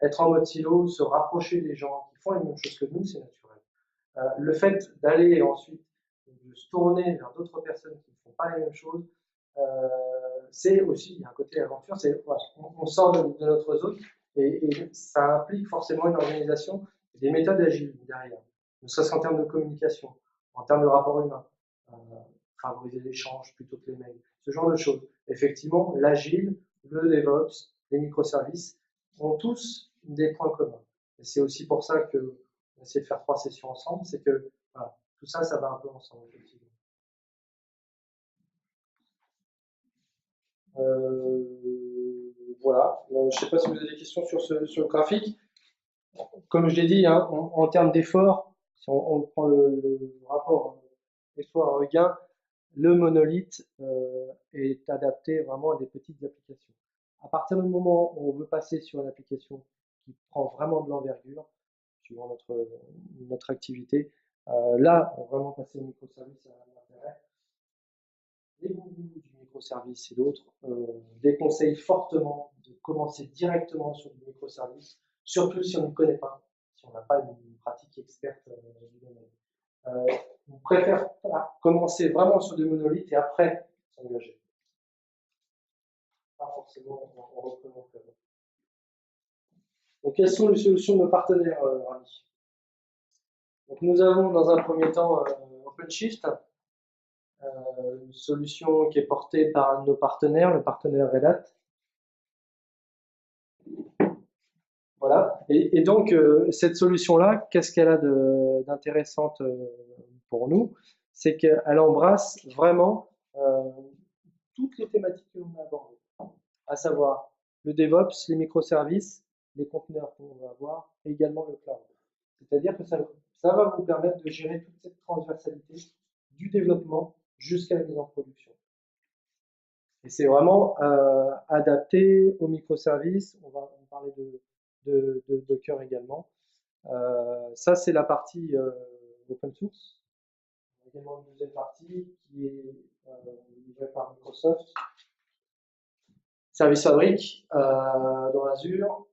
Être en mode silo, se rapprocher des gens qui font les mêmes choses que nous, c'est naturel. Le fait d'aller ensuite de se tourner vers d'autres personnes qui ne font pas les mêmes choses, c'est aussi, il y a un côté aventure, voilà, on sort de notre zone et ça implique forcément une organisation et des méthodes agiles derrière, ne serait-ce qu'en termes de communication, en termes de rapport humain, favoriser l'échange plutôt que les mails, ce genre de choses. Effectivement, l'agile, le DevOps, les microservices ont tous des points communs. Et c'est aussi pour ça que on essaie de faire 3 sessions ensemble, c'est que voilà, tout ça, ça va un peu ensemble. Voilà, je ne sais pas si vous avez des questions sur le graphique. Comme je l'ai dit, hein, en termes d'effort, si on prend le rapport effort gain, le monolithe est adapté vraiment à des petites applications. À partir du moment où on veut passer sur une application qui prend vraiment de l'envergure, suivant notre activité, là, vraiment passer au microservice a un intérêt. Les gourous du microservice et d'autres déconseillent fortement de commencer directement sur du microservice, surtout si on ne connaît pas, si on n'a pas une pratique experte du domaine. On préfère commencer vraiment sur des monolithes et après s'engager. Pas forcément en reprenant. Donc, quelles sont les solutions de nos partenaires, Rami? Donc, nous avons dans un premier temps OpenShift, une solution qui est portée par un de nos partenaires, le partenaire Red Hat. Voilà. Et donc, cette solution-là, qu'est-ce qu'elle a d'intéressante pour nous? C'est qu'elle embrasse vraiment toutes les thématiques que l'on a abordées, à savoir le DevOps, les microservices, les conteneurs qu'on va avoir, et également le cloud. C'est-à-dire que ça va vous permettre de gérer toute cette transversalité du développement jusqu'à la mise en production. Et c'est vraiment adapté aux microservices. On va parler de Docker également. Ça, c'est la partie open source. Il y a également une deuxième partie qui est livrée par Microsoft. Service Fabric dans Azure.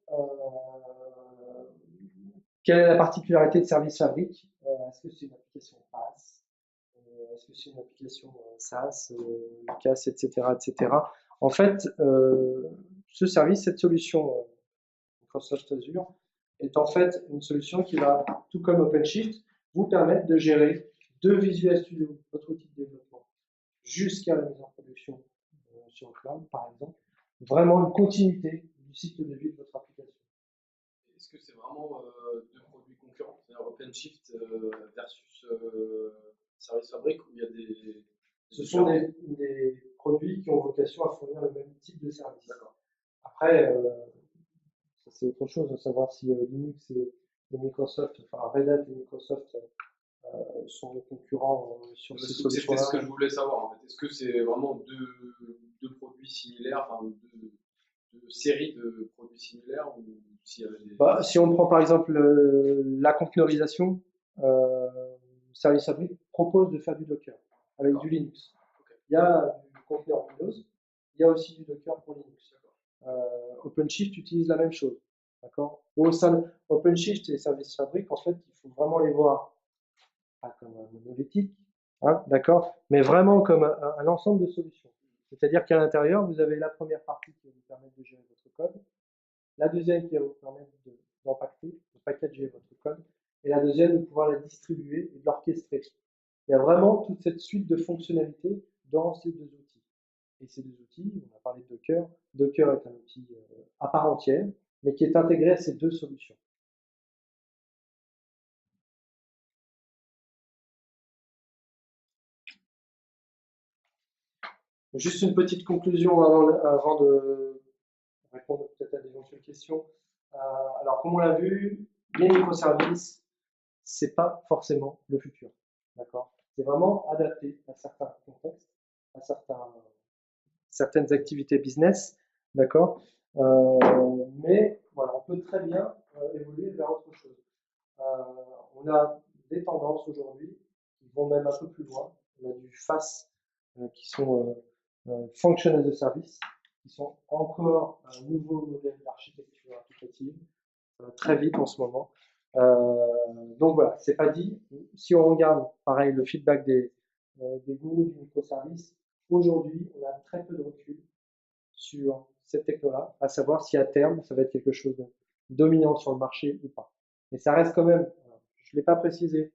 Quelle est la particularité de Service Fabric? Est-ce que c'est une application PaaS? Est-ce que c'est une application SaaS, CAS, etc., etc. En fait, ce service, cette solution Microsoft Azure, est en fait une solution qui va, tout comme OpenShift, vous permettre de gérer de Visual Studio, votre outil de développement, jusqu'à la mise en production sur le cloud, par exemple. Vraiment une continuité du cycle de vie de votre application. Est-ce que c'est vraiment deux produits concurrents, c'est-à-dire OpenShift versus Service Fabric, où il y a des... Ce sont des produits qui ont vocation à fournir le même type de service. Après, c'est autre chose de savoir si Linux et Microsoft, enfin Red Hat et Microsoft sont concurrents sur ces solutions-là. C'est ce que je voulais savoir en fait. Est-ce que c'est vraiment deux produits similaires, enfin deux séries de produits similaires, ou s'il y avait des... Si on prend par exemple la conteneurisation, Service Fabric propose de faire du Docker avec du Linux. Il y a du conteneur Windows, il y a aussi du Docker pour Linux. OpenShift utilise la même chose. D'accord. Au sein de OpenShift et Service Fabric, en fait, il faut vraiment les voir pas comme un monolithique, hein, d'accord, mais vraiment comme un ensemble de solutions. C'est-à-dire qu'à l'intérieur, vous avez la première partie qui va vous permettre de gérer votre code, la deuxième qui va vous permettre d'empacter, de packager votre code, et la deuxième de pouvoir la distribuer et de l'orchestrer. Il y a vraiment toute cette suite de fonctionnalités dans ces deux outils. Et ces deux outils, on a parlé de Docker. Docker est un outil à part entière, mais qui est intégré à ces deux solutions. Juste une petite conclusion avant de répondre peut-être à d'éventuelles questions. Alors, comme on l'a vu, les microservices, c'est pas forcément le futur. D'accord? C'est vraiment adapté à certains contextes, à certaines activités business. D'accord? Mais voilà, on peut très bien évoluer vers autre chose. On a des tendances aujourd'hui qui vont même un peu plus loin. On a du FaaS qui sont Function as a Service, qui sont encore un nouveau modèle d'architecture applicative. Ça va très vite en ce moment. Donc voilà, c'est pas dit. Si on regarde, pareil, le feedback des gourous du microservice, aujourd'hui, on a très peu de recul sur cette techno-là, à savoir si à terme, ça va être quelque chose de dominant sur le marché ou pas. Mais ça reste quand même, je ne l'ai pas précisé,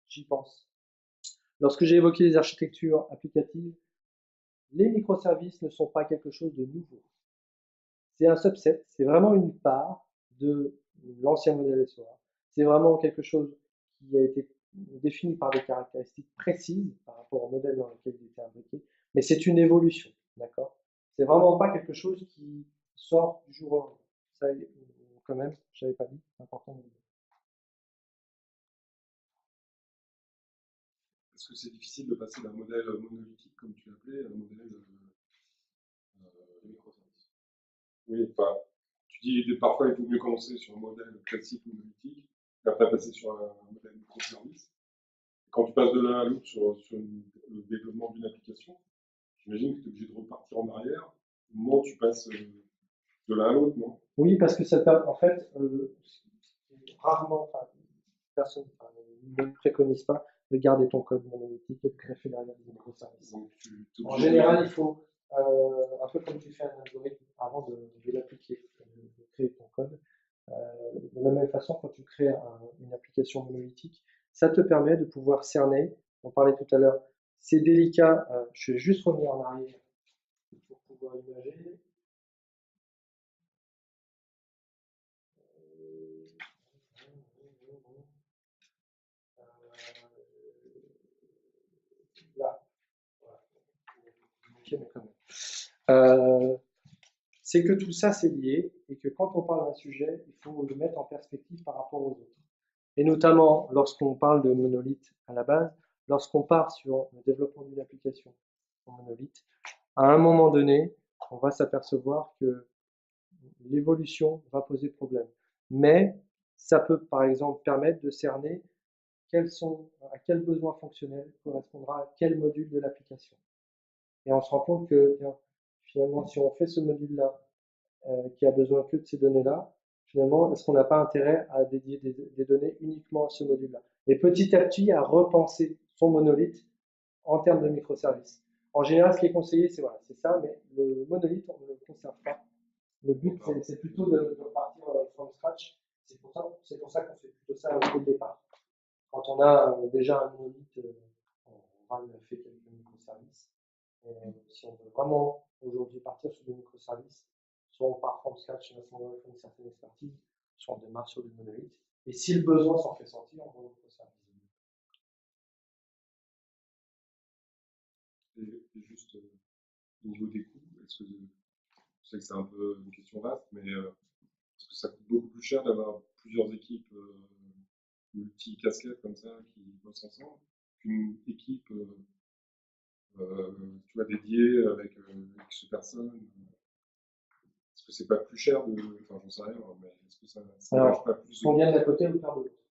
j'y pense. Lorsque j'ai évoqué les architectures applicatives, les microservices ne sont pas quelque chose de nouveau. C'est un subset, c'est vraiment une part de l'ancien modèle SOA. C'est vraiment quelque chose qui a été défini par des caractéristiques précises par rapport au modèle dans lequel il était imbriqué, mais c'est une évolution, d'accord? C'est vraiment pas quelque chose qui sort du jour au lendemain. Ça, quand même, je n'avais pas dit, c'est important de le dire. Est-ce que c'est difficile de passer d'un modèle monolithique, comme tu l'appelais, à un modèle microservice? Oui, enfin, tu dis que parfois il vaut mieux commencer sur un modèle classique monolithique, et après passer sur un modèle microservice. Quand tu passes de l'un à l'autre sur le développement d'une application, j'imagine que tu es obligé de repartir en arrière au moment où tu passes de l'un à l'autre, non? Oui, parce que ça permet, en fait, rarement, enfin, personne ne préconise pas de garder ton code monolithique et de greffer derrière des microservices. En général, il faut, un peu comme tu fais un algorithme avant de l'appliquer, de créer ton code. De la même façon, quand tu crées une application monolithique, ça te permet de pouvoir cerner, on parlait tout à l'heure, c'est délicat, je vais juste revenir en arrière pour pouvoir imaginer. Là, c'est que tout ça c'est lié et que quand on parle d'un sujet, il faut le mettre en perspective par rapport aux autres. Et notamment lorsqu'on parle de monolithe à la base, lorsqu'on part sur le développement d'une application en monolithe, à un moment donné, on va s'apercevoir que l'évolution va poser problème. Mais ça peut par exemple permettre de cerner à quel besoin fonctionnel correspondra à quel module de l'application. Et on se rend compte que finalement, si on fait ce module-là, qui a besoin que de ces données-là, finalement, est-ce qu'on n'a pas intérêt à dédier des données uniquement à ce module-là? Et petit à petit, à repenser son monolithe en termes de microservices. En général, ce qui est conseillé, c'est voilà, ça, mais le monolithe, on ne le conserve pas. Le but, c'est plutôt de repartir from scratch. C'est pour ça qu'on fait plutôt ça au départ. Quand on a déjà un monolithe, on va fait quelques microservices. Et si on veut vraiment aujourd'hui partir sur des microservices, soit on part from scratch, on va faire une certaine expertise, soit on démarre sur du monolithe. Et si le besoin s'en fait sentir, on va au microservice. Et juste au niveau des coûts, est-ce que je sais que c'est un peu une question vaste, mais est-ce que ça coûte beaucoup plus cher d'avoir plusieurs équipes multi-casquettes comme ça qui bossent ensemble qu'une équipe tu vois, dédiée avec X personnes? Est-ce que c'est pas plus cher de. Enfin, j'en sais rien, mais est-ce que ça Alors, pas plus on vient d'un côté ou perd de l'autre.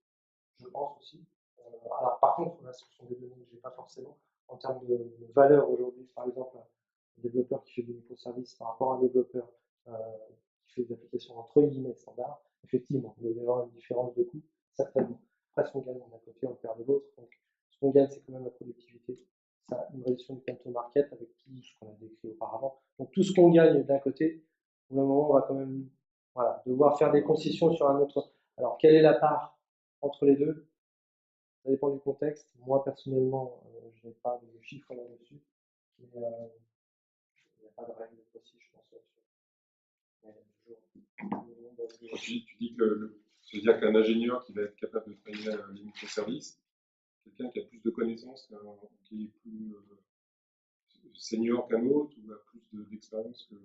Je pense aussi. Alors, par contre, là, ce sont des données que je n'ai pas forcément. En termes de valeur aujourd'hui, par exemple, un développeur qui fait des microservices par rapport à un développeur qui fait des applications entre guillemets standards, effectivement, il va y avoir une différence de coût, certainement. Après, ce qu'on gagne d'un côté, on perd de l'autre. Donc, ce qu'on gagne, c'est quand même la productivité. Ça, une réduction du time to market avec tout ce qu'on a décrit auparavant. Donc, tout ce qu'on gagne d'un côté, pour le moment, on va quand même devoir faire des concessions sur un autre. Alors, quelle est la part entre les deux? Ça dépend du contexte. Moi, personnellement, je n'ai pas de chiffres là-dessus. Mais il n'y a pas de règle précise, je pense, là-dessus. Tu dis que c'est-à-dire qu'un ingénieur qui va être capable de travailler les microservices, quelqu'un qui a plus de connaissances, qui est plus. senior qu'un autre ou a plus d'expérience que.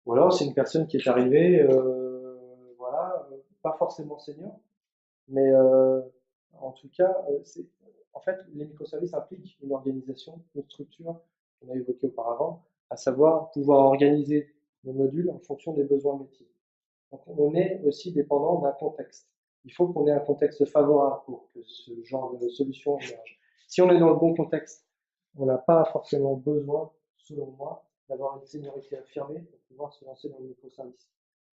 Ou alors c'est une personne qui est arrivée, voilà, pas forcément senior, mais en tout cas, en fait, les microservices impliquent une organisation, une structure qu'on a évoquée auparavant, à savoir pouvoir organiser nos modules en fonction des besoins métiers. Donc on est aussi dépendant d'un contexte. Il faut qu'on ait un contexte favorable pour que ce genre de solution émerge. Si on est dans le bon contexte, on n'a pas forcément besoin, selon moi, d'avoir une seniorité affirmée pour pouvoir se lancer dans le microservice.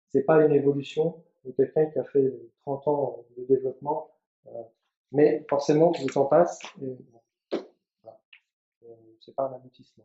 C'est pas une évolution de quelqu'un qui a fait 30 ans de développement, mais forcément le temps passe et voilà. C'est pas un aboutissement.